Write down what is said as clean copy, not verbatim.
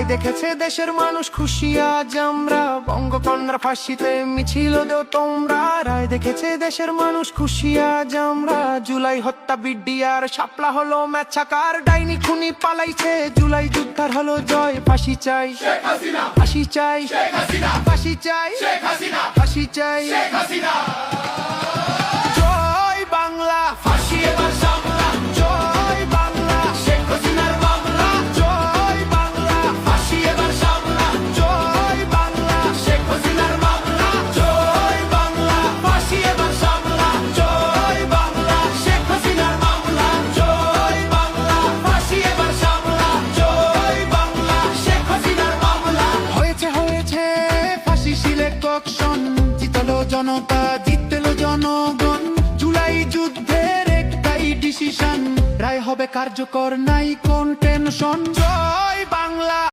রায় দেখেছে দেশের মানুষ খুশি আজ আমরা, বঙ্গকন্যার ফাঁসিতে মিছিল দেও তোমরা। রায় দেখেছে দেশের মানুষ খুশি আজ আমরা, জুলাই হত্যা বিডিআর শাপলা হলো ম্যাচাকার। ডাইনি খুনি পালাইছে, জুলাই যুদ্ধার হলো জয়। ফাঁসি চাই ফাঁসি চাই ফাঁসি চাই ফাঁসি চাই। জয় বাংলা, ফাঁসি এবার সামলা। জয় বাংলা, শেখ হাসিনার মামলা। জয় বাংলা, ফাঁসি এবার সামলা। জয় বাংলা, শেখ হাসিনার মামলা। জয় বাংলা, ফাঁসি এবার সামলা। জয় বাংলা, শেখ হাসিনার মামলা। জয় বাংলা, ফাঁসি এবার সামলা। জয় বাংলা, শেখ হাসিনার মামলা। হয়েছে হয়েছে ফাঁসি সিলেকশন, জিতলো জনতা, জিতলো জনগণ। জুলাই যুদ্ধের একটাই ডিসিশন, রায় হবে কার্যকর, নাই কোন টেনশন। জয় বাংলা।